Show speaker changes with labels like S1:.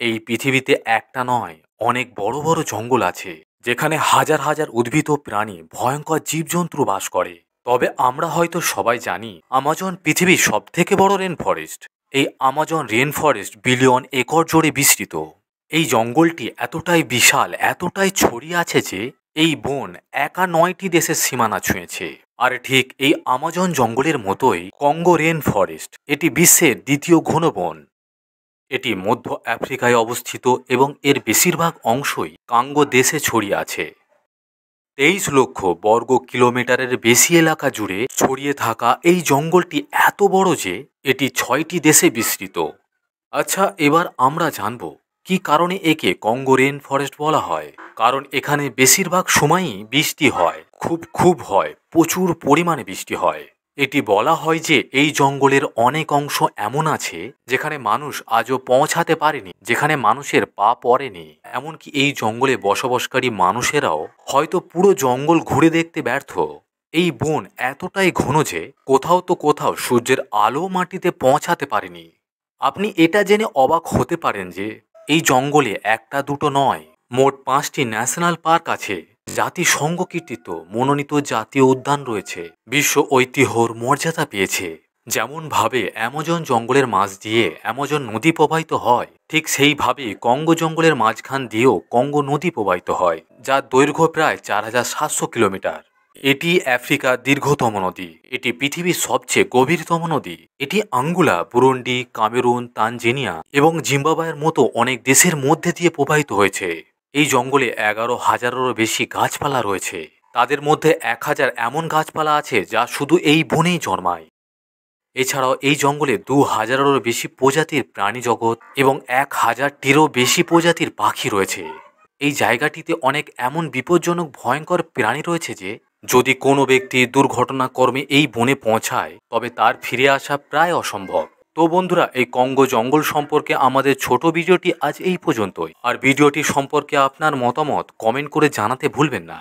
S1: এই পৃথিবীতে একটা নয়, অনেক বড় বড় জঙ্গল আছে যেখানে হাজার হাজার উদ্ভিদ ও প্রাণী, ভয়ঙ্কর জীবজন্তু বাস করে। তবে আমরা হয়তো সবাই জানি আমাজন পৃথিবীর সবথেকে বড় রেন ফরেস্ট। এই Amazon rain forest billion acre জুড়ে বিস্তৃত। এই জঙ্গলটি এতটাই বিশাল, এতটাই ছড়িয়ে আছে যে এই বন একা 9টি দেশের সীমানা ছুঁয়েছে। আর ঠিক এই আমাজন জঙ্গলের মতোই কঙ্গো রেন ফরেস্ট, এটি বিশ্বের দ্বিতীয় ঘন বন। এটি মধ্য আফ্রিকায় অবস্থিত এবং এর বেশিরভাগ অংশই কঙ্গো দেশে ছড়িয়ে আছে। 23 লক্ষ বর্গ কিলোমিটারের বেশি এলাকা জুড়ে ছড়িয়ে থাকা এই জঙ্গলটি এত বড় যে এটি 6টি দেশে বিস্তৃত। আচ্ছা, এবার আমরা জানব কি কারণে একে কঙ্গো রেন ফরেস্ট বলা হয়। কারণ এখানে বেশিরভাগ সময়ই বৃষ্টি হয়, খুব হয়, প্রচুর পরিমাণে বৃষ্টি হয়। এটি বলা হয় যে এই জঙ্গলের অনেক অংশ এমন আছে যেখানে মানুষ আজও পৌঁছাতে পারেনি, যেখানে মানুষের পা পড়েনি। এমনকি এই জঙ্গলে বসবাসকারী মানুষেরাও হয়তো পুরো জঙ্গল ঘুরে দেখতে ব্যর্থ। এই বন এতটাই ঘন যে কোথাও সূর্যের আলো মাটিতে পৌঁছাতে পারেনি। আপনি এটা জেনে অবাক হতে পারেন যে এই জঙ্গলে একটা দুটো নয়, মোট 5টি ন্যাশনাল পার্ক আছে, জাতিসংঘ কর্তৃক মনোনীত জাতীয় উদ্যান রয়েছে, বিশ্ব ঐতিহ্যর মর্যাদা পেয়েছে। যেমন ভাবে অ্যামাজন জঙ্গলের মাঝ দিয়ে অ্যামাজন নদী প্রবাহিত হয়, ঠিক সেইভাবে কঙ্গো জঙ্গলের মাঝখান দিয়েও কঙ্গো নদী প্রবাহিত হয়, যার দৈর্ঘ্য প্রায় 4700 কিলোমিটার। এটি আফ্রিকার দীর্ঘতম নদী, এটি পৃথিবীর সবচেয়ে গভীরতম নদী। এটি আঙ্গুলা, বুরুন্ডি, কামেরুন, তানজেনিয়া এবং জিম্বাবুয়ের মতো অনেক দেশের মধ্যে দিয়ে প্রবাহিত হয়েছে। এই জঙ্গলে 11,000-এরও বেশি গাছপালা রয়েছে। তাদের মধ্যে 1000 এমন গাছপালা আছে যা শুধু এই বনেই জন্মায়। এছাড়াও এই জঙ্গলে 2000-এরও বেশি প্রজাতির প্রাণী জগৎ এবং 1000-টিরও বেশি প্রজাতির পাখি রয়েছে। এই জায়গাটিতে অনেক এমন বিপজ্জনক ভয়ঙ্কর প্রাণী রয়েছে যে যদি কোনো ব্যক্তি দুর্ঘটনাক্রমে এই বনে পৌঁছায় তবে তার ফিরে আসা প্রায় অসম্ভব। তো বন্ধুরা, এই কঙ্গো জঙ্গল সম্পর্কে আমাদের ছোট ভিডিওটি আজ এই পর্যন্তই। আর ভিডিওটি সম্পর্কে আপনার মতামত কমেন্ট করে জানাতে ভুলবেন না।